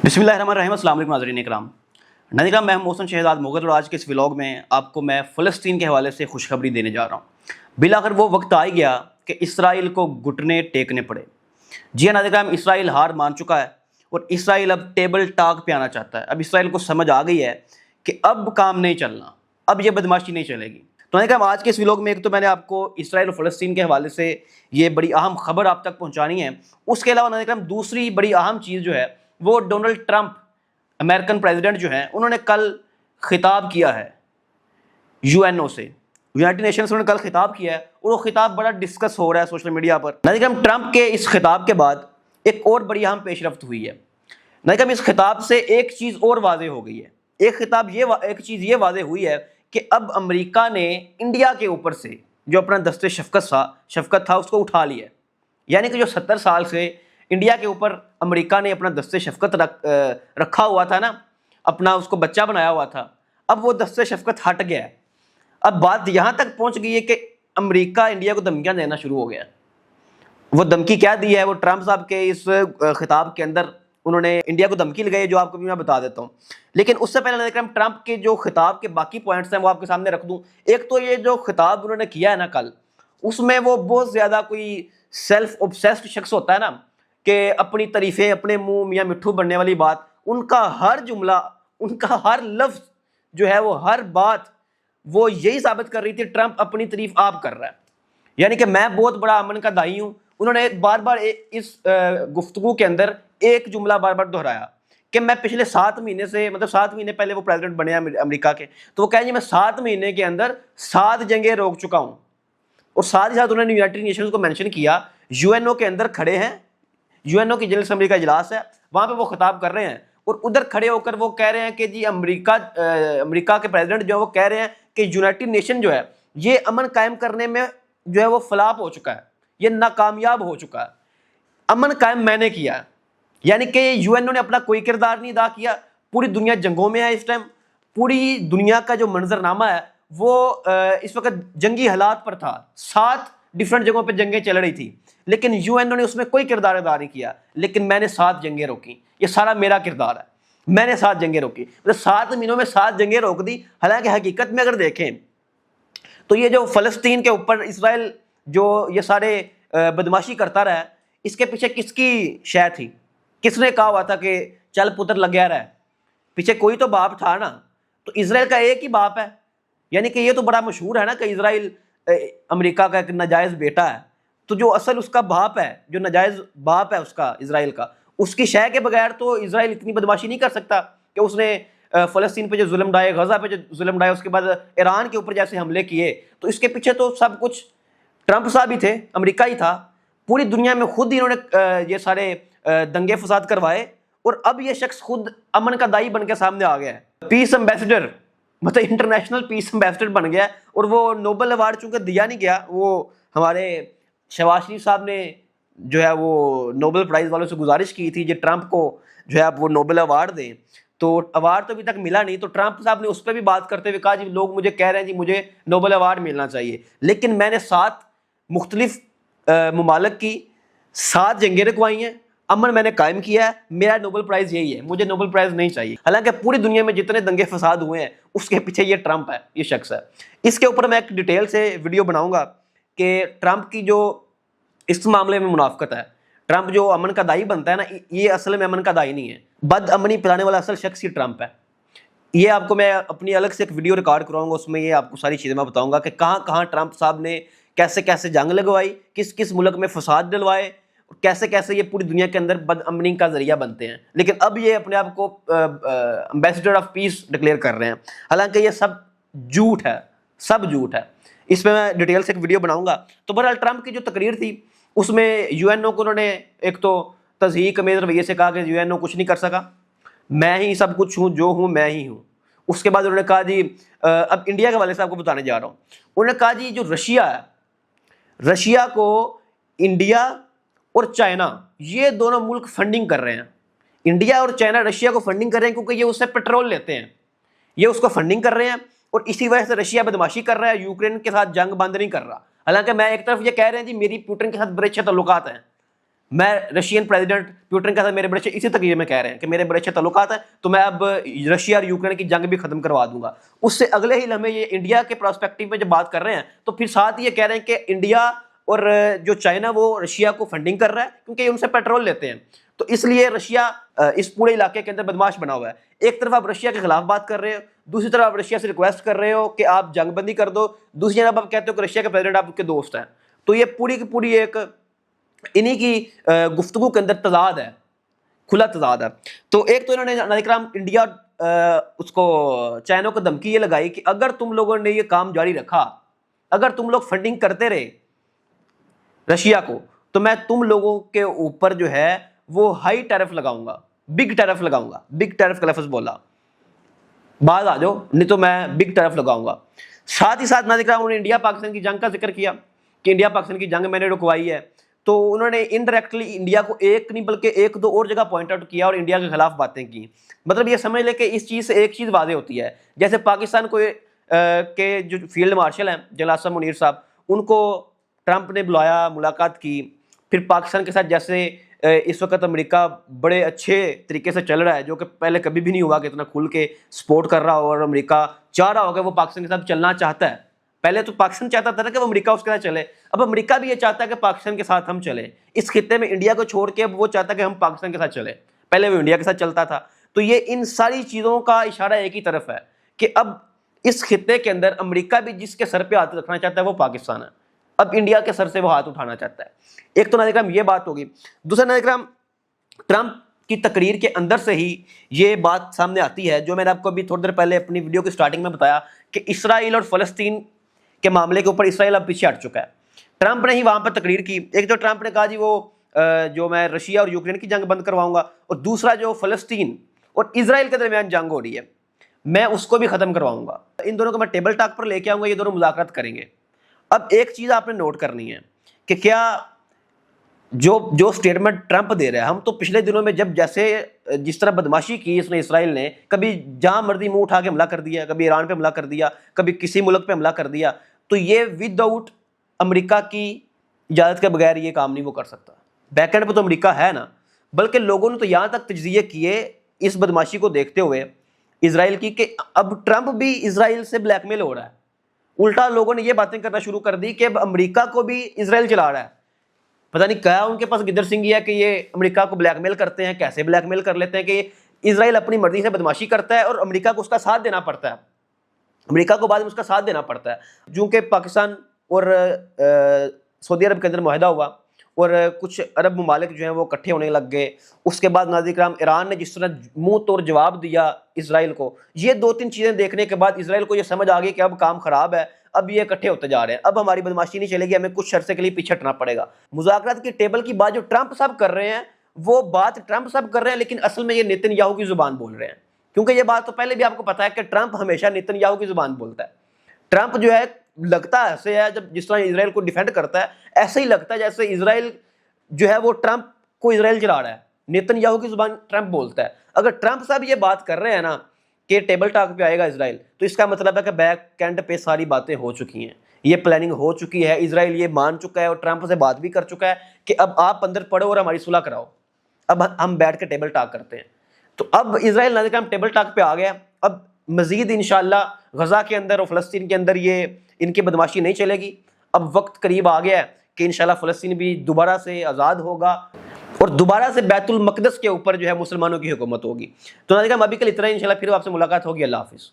बिस्मिल्लाहिर्रहमानिर्रहीम। अस्सलाम वालेकुम नाज़रीन इकराम। नाज़रीन, मैं मोहसिन शहजाद मुग़ल और आज के इस व्लॉग में आपको मैं फ़लस्तीन के हवाले से खुशखबरी देने जा रहा हूँ। बिलाखिर वो वक्त आ ही गया कि इसराइल को घुटने टेकने पड़े। जी हाँ नाज़रीन, इसराइल हार मान चुका है और इसराइल अब टेबल टॉक पे आना चाहता है। अब इसराइल को समझ आ गई है कि अब काम नहीं चलना, अब ये बदमाशी नहीं चलेगी। तो नाज़रीन, आज के इस व्लॉग में एक तो मैंने आपको इसराइल और फ़लस्तीन के हवाले से ये बड़ी अहम खबर आप तक पहुँचानी है। उसके अलावा नाज़रीन, दूसरी बड़ी अहम चीज़ जो है वो डोनाल्ड ट्रंप अमेरिकन प्रेसिडेंट जो हैं उन्होंने कल खिताब किया है यूएनओ से, यूनाइटेड नेशंस से उन्होंने कल खिताब किया है और वो खिताब बड़ा डिस्कस हो रहा है सोशल मीडिया पर। नाज़रीन, ट्रंप के इस खिताब के बाद एक और बड़ी अहम पेशरफ्त हुई है। नाज़रीन, इस खिताब से एक चीज़ और वाज़ेह हो गई है। एक चीज़ ये वाज़ेह हुई है कि अब अमेरिका ने इंडिया के ऊपर से जो अपना दस्ते शफकत था उसको उठा लिया है। यानी कि जो 70 साल से इंडिया के ऊपर अमेरिका ने अपना दस्ते शफकत रखा हुआ था ना, अपना उसको बच्चा बनाया हुआ था, अब वो दस्ते शफकत हट गया है। अब बात यहाँ तक पहुँच गई है कि अमेरिका इंडिया को धमकियाँ देना शुरू हो गया। वो धमकी क्या दी है, वो ट्रंप साहब के इस खिताब के अंदर उन्होंने इंडिया को धमकी लगाई, जो आपको भी मैं बता देता हूँ। लेकिन उससे पहले ट्रंप के जो खिताब के बाकी पॉइंट्स हैं वो आपके सामने रख दूँ। एक तो ये जो खिताब उन्होंने किया है ना कल, उसमें वो बहुत ज़्यादा कोई सेल्फ ऑब्सेस्ड शख्स होता है ना, कि अपनी तारीफ़ें, अपने मुंह मियाँ मिट्ठू बनने वाली बात, उनका हर जुमला, उनका हर लफ्ज़ जो है वो हर बात वो यही साबित कर रही थी ट्रंप अपनी तारीफ आप कर रहा है, यानी कि मैं बहुत बड़ा अमन का दाई हूँ। उन्होंने बार बार इस गुफ्तगू के अंदर एक जुमला बार बार दोहराया कि मैं पिछले 7 महीने से, मतलब 7 महीने पहले वो प्रेसिडेंट बने अमेरिका के, तो वो कहें जी मैं 7 महीने के अंदर 7 जंगें रोक चुका हूँ। और साथ ही साथ उन्होंने यूनाइटेड नेशंस को मेंशन किया, यूएनओ के अंदर खड़े हैं, यूएनओ की जनरल असेंबली का इजलास है, वहाँ पे वो खिताब कर रहे हैं और उधर खड़े होकर वो कह रहे हैं कि जी अमेरिका के प्रेसिडेंट जो है वो कह रहे हैं कि यूनाइटेड नेशन जो है ये अमन कायम करने में जो है वो फ्लॉप हो चुका है, ये नाकामयाब हो चुका है। अमन कायम मैंने किया है, यानी कि यूएनओ ने अपना कोई किरदार नहीं अदा किया। पूरी दुनिया जंगों में है इस टाइम, पूरी दुनिया का जो मंजरनामा है वो इस वक्त जंगी हालात पर था। 7 डिफरेंट जगहों पे जंगें चल रही थी, लेकिन यूएनओ ने उसमें कोई किरदार अदा नहीं किया। लेकिन मैंने 7 जंगें रोकी, ये सारा मेरा किरदार है, मैंने 7 जंगें रोकी, मतलब 7 महीनों में 7 जंगें रोक दी। हालांकि हकीकत में अगर देखें तो ये जो फ़लस्तीन के ऊपर इसराइल जो ये सारे बदमाशी करता रहा है, इसके पीछे किसकी शय थी? किसने कहा हुआ था कि चल पुत्र लग गया रहा है? पीछे कोई तो बाप था ना। तो इसराइल का एक ही बाप है, यानी कि ये तो बड़ा मशहूर है ना कि इसराइल अमेरिका का एक नाजायज़ बेटा है। तो जो असल उसका बाप है, जो नाजायज़ बाप है उसका इसराइल का, उसकी शय के बगैर तो इसराइल इतनी बदमाशी नहीं कर सकता कि उसने फ़लस्तीन पे जो जुल्म ढाए, गज़ा पे जो जुल्म ढाए, उसके बाद ईरान के ऊपर जैसे हमले किए। तो इसके पीछे तो सब कुछ ट्रंप साहब ही थे, अमेरिका ही था। पूरी दुनिया में खुद ही इन्होंने ये सारे दंगे फसाद करवाए और अब ये शख्स खुद अमन का दाई बन के सामने आ गया है। पीस एम्बेसडर, मतलब इंटरनेशनल पीस एम्बेसडर बन गया। और वो नोबेल अवार्ड चूँकि दिया नहीं गया, वो हमारे शहबाज शरीफ साहब ने जो है वो नोबेल प्राइज़ वालों से गुजारिश की थी कि ट्रंप को जो है आप वो नोबेल अवार्ड दें, तो अवार्ड तो अभी तक मिला नहीं। तो ट्रंप साहब ने उस पर भी बात करते हुए कहा जी लोग मुझे कह रहे हैं जी मुझे नोबेल अवार्ड मिलना चाहिए, लेकिन मैंने 7 मुख्तलिफ ममालिक की 7 जंगें रखवाई हैं, अमन मैंने कायम किया है, मेरा नोबेल प्राइज़ यही है, मुझे नोबेल प्राइज़ नहीं चाहिए। हालांकि पूरी दुनिया में जितने दंगे फसाद हुए हैं उसके पीछे ये ट्रंप है, ये शख्स है। इसके ऊपर मैं एक डिटेल से वीडियो बनाऊंगा कि ट्रंप की जो इस मामले में मुनाफकत है। ट्रंप जो अमन का दाई बनता है ना, ये असल में अमन का दाई नहीं है, बद अमनी फैलाने वाला असल शख्स ही ट्रंप है। ये आपको मैं अपनी अलग से एक वीडियो रिकॉर्ड कराऊंगा, उसमें ये आपको सारी चीज़ें मैं बताऊंगा कि कहाँ कहाँ ट्रंप साहब ने कैसे कैसे जंग लगवाई, किस किस मुल्क में फसाद डलवाए, कैसे कैसे ये पूरी दुनिया के अंदर बदअमनी का जरिया बनते हैं। लेकिन अब ये अपने आप को एम्बेसडर ऑफ पीस डिक्लेयर कर रहे हैं। हालांकि ये सब झूठ है, सब झूठ है। इस पर मैं डिटेल से एक वीडियो बनाऊंगा। तो बहरहाल ट्रंप की जो तकरीर थी उसमें यूएनओ को उन्होंने एक तो तज़हीक अमेज़ रवैये से कहा कि यूएनओ कुछ नहीं कर सका, मैं ही सब कुछ हूँ, जो हूँ मैं ही हूँ। उसके बाद उन्होंने कहा जी अब इंडिया के वाले से आपको बताने जा रहा हूँ। उन्होंने कहा जी जो रशिया है, रशिया को इंडिया और चाइना, ये दोनों मुल्क फंडिंग कर रहे हैं। इंडिया और चाइना रशिया को फंडिंग कर रहे हैं क्योंकि ये उससे पेट्रोल लेते हैं, ये उसको फंडिंग कर रहे हैं और इसी वजह से रशिया बदमाशी कर रहा है, यूक्रेन के साथ जंग बंद नहीं कर रहा। हालांकि मैं एक तरफ ये कह रहे हैं जी मेरी पुतिन के साथ बड़े अच्छे ताल्लुकात हैं, میں رشین پریزیڈنٹ پیوٹن کے ساتھ میرے بڑے اچھے اسی تقریر میں کہہ رہے ہیں کہ میرے بڑے اچھے تعلقات ہیں تو میں اب رشیا اور یوکرین کی جنگ بھی ختم کروا دوں گا. اس سے اگلے ہی لمحے یہ انڈیا کے پراسپیکٹو میں جب بات کر رہے ہیں تو پھر ساتھ یہ کہہ رہے ہیں کہ انڈیا اور جو چائنا وہ رشیا کو فنڈنگ کر رہا ہے کیونکہ یہ ان سے پیٹرول لیتے ہیں, تو اس لیے رشیا اس پورے علاقے کے اندر بدماش بنا ہوا ہے. ایک طرف آپ رشیا کے خلاف بات کر رہے ہو, دوسری طرف آپ رشیا سے ریکویسٹ کر رہے ہو کہ آپ جنگ بندی کر دو, دوسری جانب آپ کہتے ہو کہ رشیا کے پریزیڈنٹ آپ کے دوست ہیں. تو یہ پوری کی پوری ایک انہی کی گفتگو کے اندر تضاد ہے, کھلا تضاد ہے. تو ایک تو انہوں نے ناظرین کرام انڈیا اس کو چائنا کو دھمکی یہ لگائی کہ اگر تم لوگوں نے یہ کام جاری رکھا, اگر تم لوگ فنڈنگ کرتے رہے رشیا کو, تو میں تم لوگوں کے اوپر جو ہے وہ ہائی ٹیرف لگاؤں گا, بگ ٹیرف لگاؤں گا. بگ ٹیرف کا لفظ بولا, بعد آ جاؤ نہیں تو میں بگ ٹیرف لگاؤں گا. ساتھ ہی ساتھ ناظرین کرام انہوں نے انڈیا پاکستان کی جنگ کا ذکر کیا کہ انڈیا پاکستان کی جنگ میں نے رکوائی ہے. تو انہوں نے انڈائریکٹلی انڈیا کو ایک نہیں بلکہ ایک دو اور جگہ پوائنٹ آؤٹ کیا اور انڈیا کے خلاف باتیں کی. مطلب یہ سمجھ لے کہ اس چیز سے ایک چیز واضح ہوتی ہے, جیسے پاکستان کو کے جو فیلڈ مارشل ہیں جنرل اسم منیر صاحب, ان کو ٹرمپ نے بلایا, ملاقات کی. پھر پاکستان کے ساتھ جیسے اس وقت امریکہ بڑے اچھے طریقے سے چل رہا ہے, جو کہ پہلے کبھی بھی نہیں ہوا کہ اتنا کھل کے سپورٹ کر رہا ہو, اور امریکہ چاہ رہا ہو کہ وہ پاکستان کے ساتھ چلنا چاہتا ہے. پہلے تو پاکستان چاہتا تھا نا کہ وہ امریکہ اس کے ساتھ چلے, اب امریکہ بھی یہ چاہتا ہے کہ پاکستان کے ساتھ ہم چلیں. اس خطے میں انڈیا کو چھوڑ کے اب وہ چاہتا ہے کہ ہم پاکستان کے ساتھ چلیں, پہلے وہ انڈیا کے ساتھ چلتا تھا. تو یہ ان ساری چیزوں کا اشارہ ایک ہی طرف ہے کہ اب اس خطے کے اندر امریکہ بھی جس کے سر پہ ہاتھ رکھنا چاہتا ہے وہ پاکستان ہے, اب انڈیا کے سر سے وہ ہاتھ اٹھانا چاہتا ہے. ایک تو ناظرین کرام یہ بات ہوگی. دوسرا ناظرین کرام ٹرمپ کی تقریر کے اندر سے ہی یہ بات سامنے آتی ہے جو میں نے آپ کو ابھی تھوڑی دیر پہلے اپنی ویڈیو کی سٹارٹنگ میں بتایا کہ اسرائیل اور فلسطین کے معاملے کے اوپر اسرائیل اب پیچھے ہٹ چکا ہے. ٹرمپ نے ہی وہاں پر تقریر کی. ایک جو ٹرمپ نے کہا جی وہ جو میں رشیا اور یوکرین کی جنگ بند کرواؤں گا, اور دوسرا جو فلسطین اور اسرائیل کے درمیان جنگ ہو رہی ہے میں اس کو بھی ختم کرواؤں گا. ان دونوں کو میں ٹیبل ٹاک پر لے کے آؤں گا, یہ دونوں مذاکرات کریں گے. اب ایک چیز آپ نے نوٹ کرنی ہے کہ کیا جو سٹیٹمنٹ ٹرمپ دے رہا ہے, ہم تو پچھلے دنوں میں جب جس طرح بدماشی کی اس نے اسرائیل نے, کبھی جہاں مرضی منہ اٹھا کے حملہ کر دیا, کبھی ایران پہ حملہ کر دیا, کبھی کسی ملک پہ حملہ کر دیا, تو یہ ود آؤٹ امریکہ کی اجازت کے بغیر یہ کام نہیں وہ کر سکتا. بیک اینڈ پہ تو امریکہ ہے نا, بلکہ لوگوں نے تو یہاں تک تجزیے کیے اس بدماشی کو دیکھتے ہوئے اسرائیل کی کہ اب ٹرمپ بھی اسرائیل سے بلیک میل ہو رہا ہے. الٹا لوگوں نے یہ باتیں کرنا شروع کر دی کہ اب امریکہ کو بھی اسرائیل چلا رہا ہے. پتہ نہیں کیا ان کے پاس گدر سنگھ ہے کہ یہ امریکہ کو بلیک میل کرتے ہیں, کیسے بلیک میل کر لیتے ہیں کہ اسرائیل اپنی مرضی سے بدماشی کرتا ہے اور امریکہ کو اس کا ساتھ دینا پڑتا ہے, امریکہ کو بعد میں اس کا ساتھ دینا پڑتا ہے. چونکہ پاکستان اور سعودی عرب کے اندر معاہدہ ہوا اور کچھ عرب ممالک جو ہیں وہ اکٹھے ہونے لگ گئے. اس کے بعد ناظرین کرام ایران نے جس طرح منہ توڑ جواب دیا اسرائیل کو, یہ دو تین چیزیں دیکھنے کے بعد اسرائیل کو یہ سمجھ آ گئی کہ اب کام خراب ہے, اب یہ اکٹھے ہوتے جا رہے ہیں, اب ہماری بدماشی نہیں چلے گی, ہمیں کچھ عرصے کے لیے پیچھے ہٹنا پڑے گا. مذاکرات کی ٹیبل کی بات جو ٹرمپ صاحب کر رہے ہیں وہ بات ٹرمپ صاحب کر رہے ہیں, لیکن اصل میں یہ نیتن یاہو کی زبان بول رہے ہیں, کیونکہ یہ بات تو پہلے بھی آپ کو پتا ہے کہ ٹرمپ ہمیشہ نیتن یاہو کی زبان بولتا ہے. ٹرمپ جو ہے لگتا ایسے ہے, جب جس طرح اسرائیل کو ڈیفینڈ کرتا ہے ایسے ہی لگتا ہے جیسے اسرائیل جو ہے وہ ٹرمپ کو اسرائیل چلا رہا ہے, نیتن یاہو کی زبان ٹرمپ بولتا ہے. اگر ٹرمپ صاحب یہ بات کر رہے ہیں نا کہ ٹیبل ٹاک پہ آئے گا اسرائیل, تو اس کا مطلب ہے کہ بیک اینڈ پہ ساری باتیں ہو چکی ہیں, یہ پلاننگ ہو چکی ہے, اسرائیل یہ مان چکا ہے اور ٹرمپ سے بات بھی کر چکا ہے کہ اب آپ اندر پڑھو اور ہماری صلح کراؤ, اب ہم بیٹھ کے ٹیبل ٹاک کرتے ہیں. تو اب اسرائیل ناظرین کرام ٹیبل ٹاک پہ آ گیا. اب مزید انشاءاللہ غزہ کے اندر اور فلسطین کے اندر یہ ان کی بدماشی نہیں چلے گی. اب وقت قریب آ گیا ہے کہ انشاءاللہ فلسطین بھی دوبارہ سے آزاد ہوگا اور دوبارہ سے بیت المقدس کے اوپر جو ہے مسلمانوں کی حکومت ہوگی. تو ناظرین ابھی کل اتنا ہی, انشاءاللہ پھر آپ سے ملاقات ہوگی. اللہ حافظ.